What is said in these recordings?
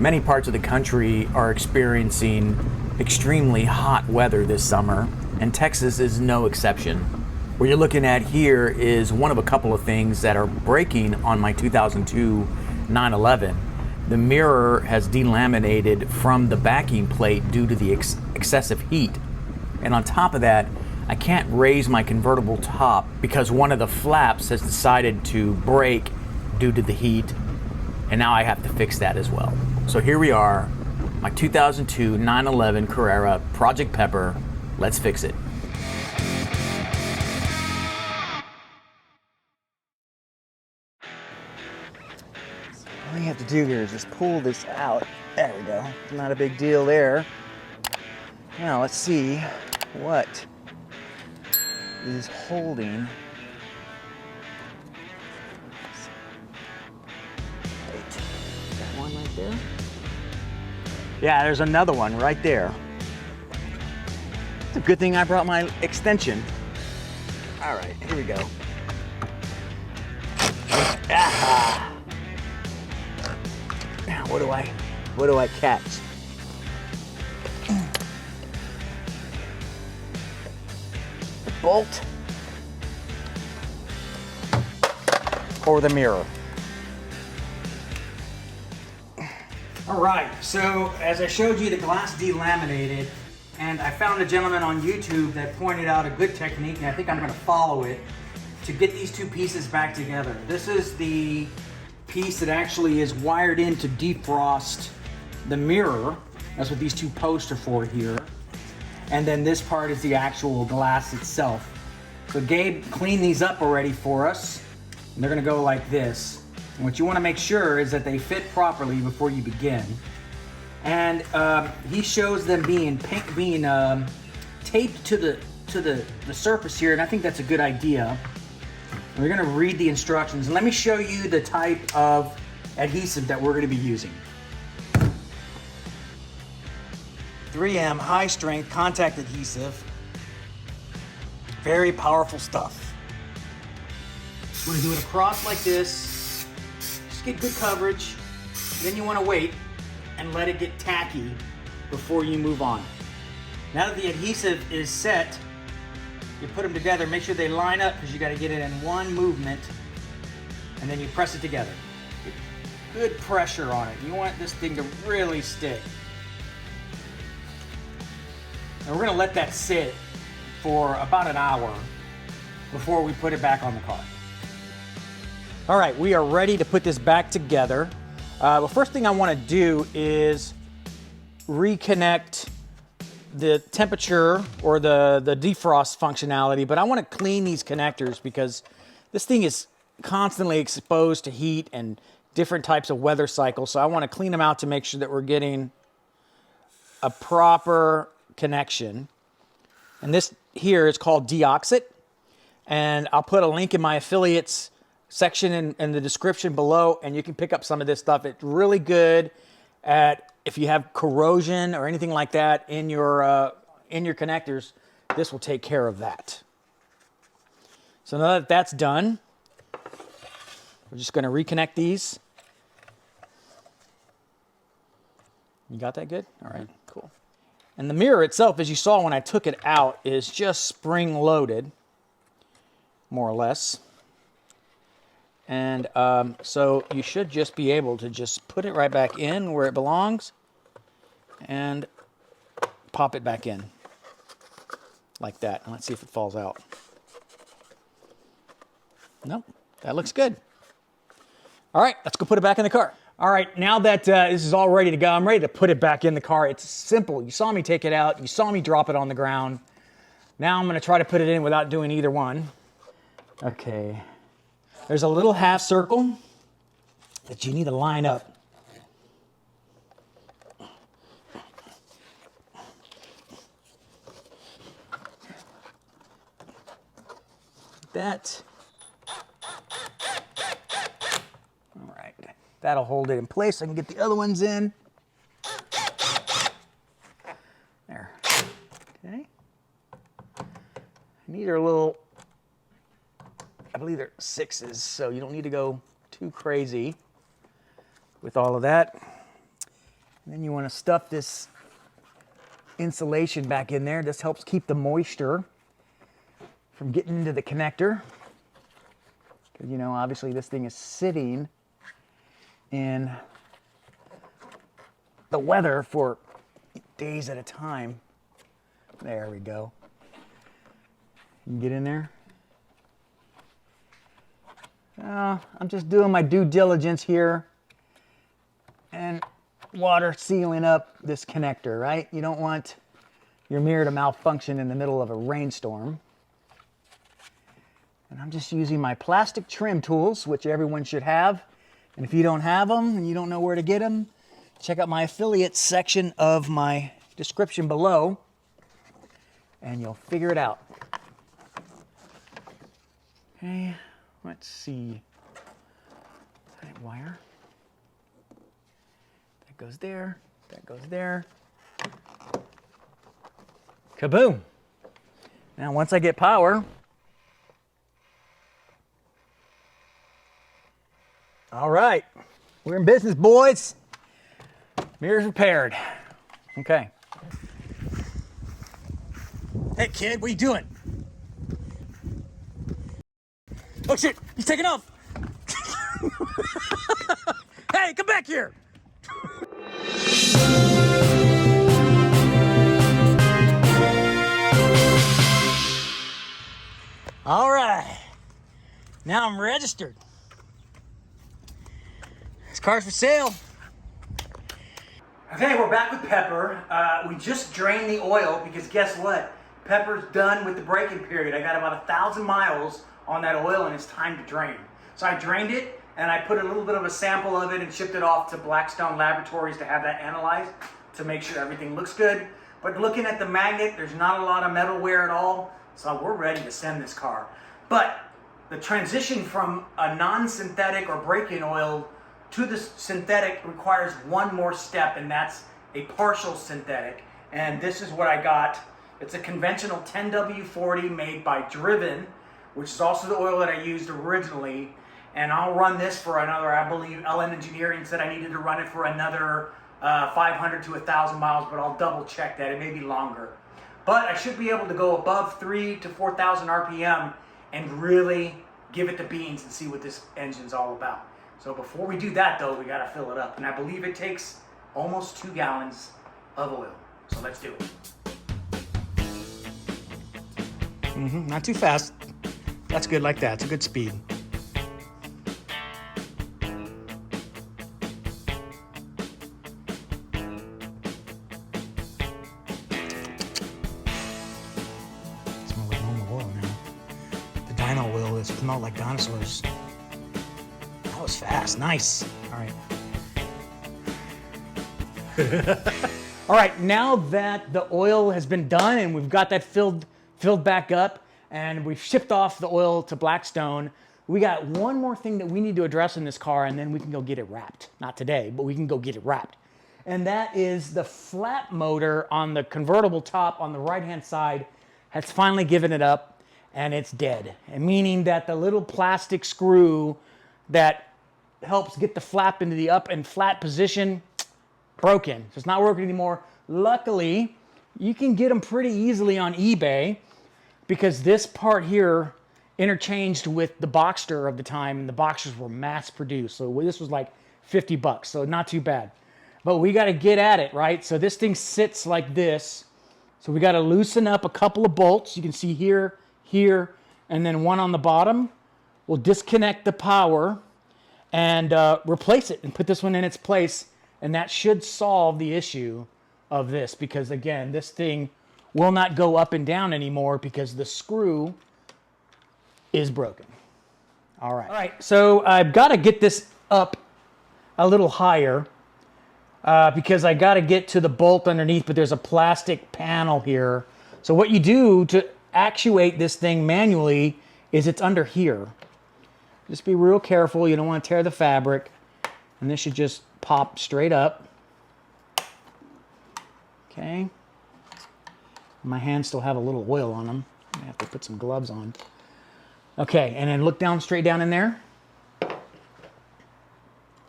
Many parts of the country are experiencing extremely hot weather this summer, and Texas is no exception. What you're looking at here is one of a couple of things that are breaking on my 2002 911. The mirror has delaminated from the backing plate due to the excessive heat. And on top of that, I can't raise my convertible top because one of the flaps has decided to break due to the heat, and now I have to fix that as well. So here we are, my 2002 911 Carrera Project Pepper. Let's fix it. All you have to do here is just pull this out. There we go. Not a big deal there. Now let's see what is holding. Wait, that one right there? Yeah, there's another one right there. It's a good thing I brought my extension. All right, here we go. Ah. Now, what do I catch? The bolt or the mirror? All right, so as I showed you, the glass delaminated, and I found a gentleman on YouTube that pointed out a good technique, and I think I'm gonna follow it, to get these two pieces back together. This is the piece that actually is wired in to defrost the mirror. That's what these two posts are for here. And then this part is the actual glass itself. So Gabe cleaned these up already for us, and they're gonna go like this. And what you wanna make sure is that they fit properly before you begin. And he shows them being taped to the surface here, and I think that's a good idea. We're gonna read the instructions, and let me show you the type of adhesive that we're gonna be using. 3M high strength contact adhesive. Very powerful stuff. We're gonna do it across like this. Just get good coverage. Then you wanna wait and let it get tacky before you move on. Now that the adhesive is set, you put them together, make sure they line up because you got to get it in one movement, and then you press it together. Get good pressure on it. You want this thing to really stick. And we're going to let that sit for about an hour before we put it back on the car. All right, we are ready to put this back together. The first thing I want to do is reconnect the temperature or the defrost functionality, but I want to clean these connectors because this thing is constantly exposed to heat and different types of weather cycles. So I want to clean them out to make sure that we're getting a proper connection. And this here is called Deoxit, and I'll put a link in my affiliates section in the description below, and you can pick up some of this stuff. It's really good at if you have corrosion or anything like that in your connectors. This will take care of that. So now that that's done, we're just going to reconnect these. You got that good? All right, cool. And the mirror itself, as you saw when I took it out, is just spring loaded, more or less. And so you should just be able to just put it right back in where it belongs and pop it back in like that. And let's see if it falls out. Nope, that looks good. All right, let's go put it back in the car. All right, now that this is all ready to go, I'm ready to put it back in the car. It's simple. You saw me take it out. You saw me drop it on the ground. Now I'm going to try to put it in without doing either one. Okay. There's a little half circle that you need to line up. That. All right. That'll hold it in place. I can get the other ones in. There. Okay. And these are a little, I believe they're 6s, so you don't need to go too crazy with all of that. And then you want to stuff this insulation back in there. This helps keep the moisture from getting into the connector. Because, you know, obviously this thing is sitting in the weather for days at a time. There we go. You can get in there. I'm just doing my due diligence here and water sealing up this connector, right? You don't want your mirror to malfunction in the middle of a rainstorm. And I'm just using my plastic trim tools, which everyone should have. And if you don't have them and you don't know where to get them, check out my affiliate section of my description below and you'll figure it out. Okay, let's see. That wire. That goes there, that goes there. Kaboom! Now once I get power, all right, we're in business, boys. Mirror's repaired. Okay. Hey kid, what are you doing? Oh shit, he's taking off. Hey, come back here. All right, now I'm registered. This car's for sale. Okay, we're back with Pepper. We just drained the oil because guess what? Pepper's done with the braking period. I got about 1,000 miles on that oil and it's time to drain. So I drained it and I put a little bit of a sample of it and shipped it off to Blackstone Laboratories to have that analyzed to make sure everything looks good. But looking at the magnet, there's not a lot of metal wear at all, so we're ready to send this car. But the transition from a non-synthetic or braking oil to the synthetic requires one more step, and that's a partial synthetic. And this is what I got. It's a conventional 10W40 made by Driven, which is also the oil that I used originally. And I'll run this for another, I believe LN Engineering said I needed to run it for another 500 to 1,000 miles, but I'll double check that. It may be longer. But I should be able to go above 3,000 to 4,000 RPM and really give it the beans and see what this engine's all about. So before we do that though, we gotta fill it up. And I believe it takes almost 2 gallons of oil. So let's do it. Not too fast. That's good like that. It's a good speed. Smells like normal oil now. The dyno oil is smelled like dinosaurs. That was fast. Nice. All right. All right, now that the oil has been done and we've got that filled back up and we've shipped off the oil to Blackstone, we got one more thing that we need to address in this car and then we can go get it wrapped. Not today, but we can go get it wrapped. And that is the flap motor on the convertible top on the right-hand side has finally given it up and it's dead. And meaning that the little plastic screw that helps get the flap into the up and flat position, broken. So it's not working anymore. Luckily, you can get them pretty easily on eBay because this part here interchanged with the Boxster of the time, and the Boxsters were mass produced. So this was like 50 bucks, so not too bad. But we got to get at it, right? So this thing sits like this. So we got to loosen up a couple of bolts. You can see here, here, and then one on the bottom. We'll disconnect the power and replace it and put this one in its place. And that should solve the issue of this because, again, this thing will not go up and down anymore because the screw is broken. All right. All right, so I've got to get this up a little higher because I got to get to the bolt underneath, but there's a plastic panel here. So what you do to actuate this thing manually is it's under here. Just be real careful. You don't want to tear the fabric. And this should just pop straight up. Okay. My hands still have a little oil on them. I have to put some gloves on. Okay, and then look down, straight down in there.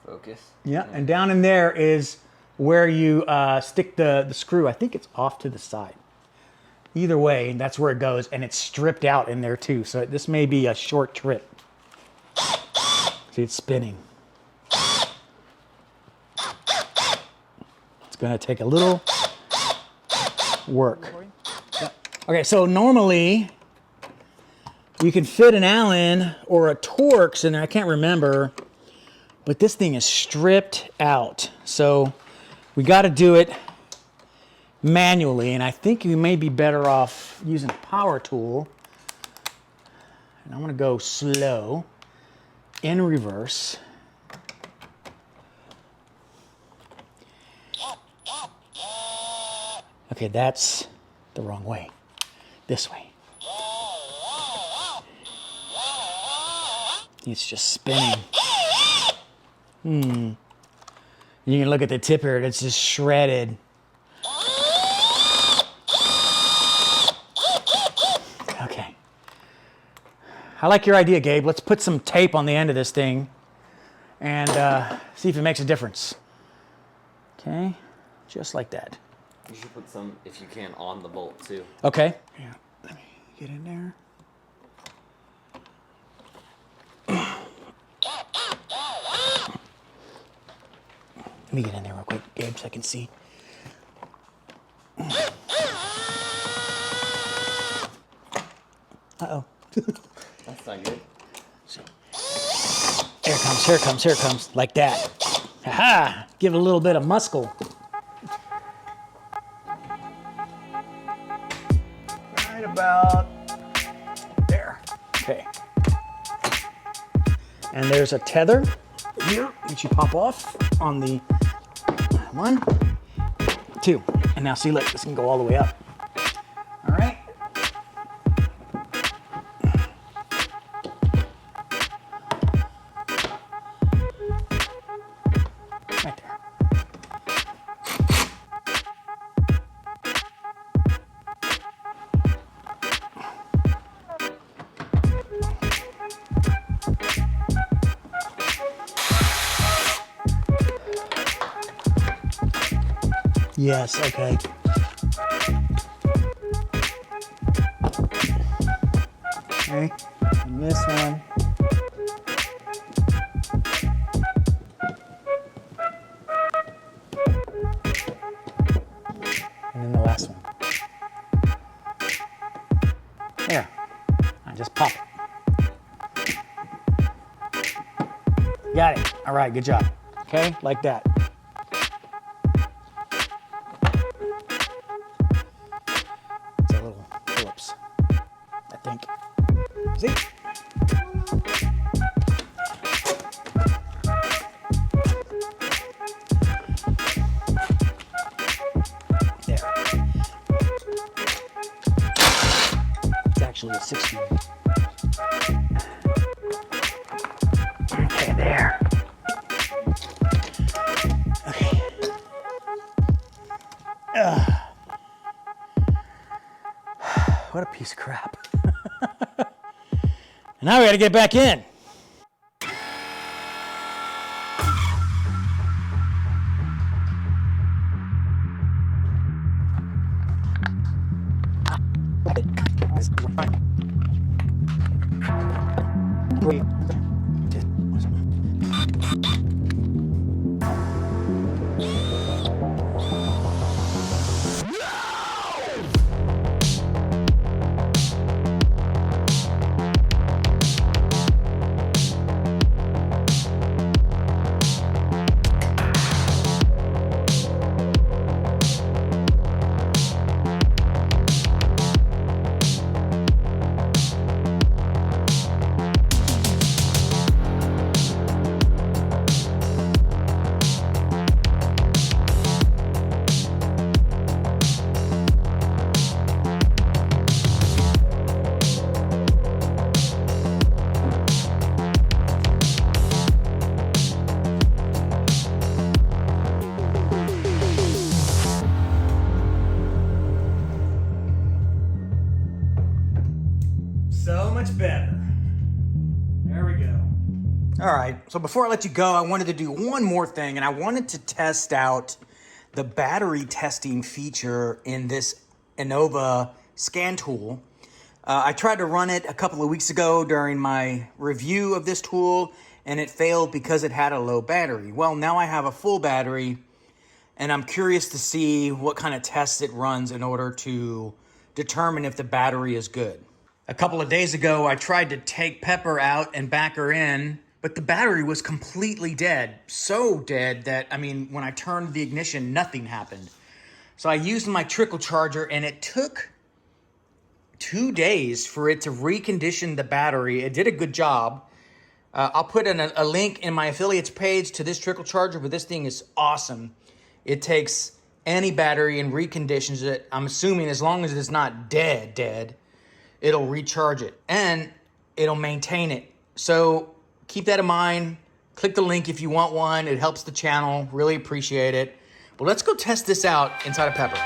Focus. Yeah, and down in there is where you stick the screw. I think it's off to the side. Either way, that's where it goes, and it's stripped out in there too. So this may be a short trip. See, it's spinning. It's gonna take a little work. Okay, so normally you can fit an Allen or a Torx in there, I can't remember, but this thing is stripped out. So we gotta do it manually, and I think you may be better off using a power tool. And I'm gonna go slow, in reverse. Okay, that's the wrong way. This way. It's just spinning. You can look at the tip here, it's just shredded. Okay. I like your idea, Gabe. Let's put some tape on the end of this thing and see if it makes a difference. Okay, just like that. You should put some, if you can, on the bolt too. Okay. Yeah, let me get in there. Let me get in there real quick, Gabe, so I can see. Uh-oh. That's not good. Here it comes, here it comes, here it comes. Like that. Ha-ha! Give it a little bit of muscle. Right about there. Okay. And there's a tether here, which you pop off on the 1, 2. And now see, look, this can go all the way up. All right. Right there. Yes, okay. Okay, and this one. And then the last one. There. I just pop it. Got it. All right, good job. Okay, like that. It's a little Phillips, I think. See? There. It's actually a 16. Okay, there. Okay. What a piece of crap. Now we gotta get back in. So much better. There we go. All right, so before I let you go, I wanted to do one more thing, and I wanted to test out the battery testing feature in this Innova scan tool. I tried to run it a couple of weeks ago during my review of this tool, and it failed because it had a low battery. Well, now I have a full battery, and I'm curious to see what kind of tests it runs in order to determine if the battery is good. A couple of days ago, I tried to take Pepper out and back her in, but the battery was completely dead. So dead that, I mean, when I turned the ignition, nothing happened. So I used my trickle charger, and it took 2 days for it to recondition the battery. It did a good job. I'll put in a link in my affiliates page to this trickle charger, but this thing is awesome. It takes any battery and reconditions it. I'm assuming as long as it's not dead, it'll recharge it and it'll maintain it. So keep that in mind. Click the link if you want one. It helps the channel. Really appreciate it. But let's go test this out inside of Pepper.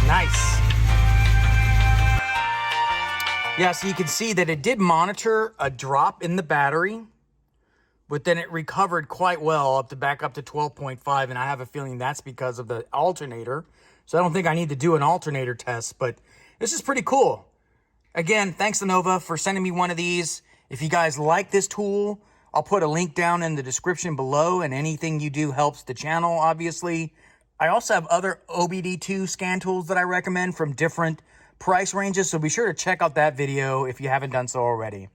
Nice. Yeah, so you can see that it did monitor a drop in the battery, but then it recovered quite well back up to 12.5, and I have a feeling that's because of the alternator. So I don't think I need to do an alternator test, but this is pretty cool. Again, thanks Innova for sending me one of these. If you guys like this tool, I'll put a link down in the description below, and anything you do helps the channel, obviously. I also have other OBD2 scan tools that I recommend from different price ranges, so be sure to check out that video if you haven't done so already.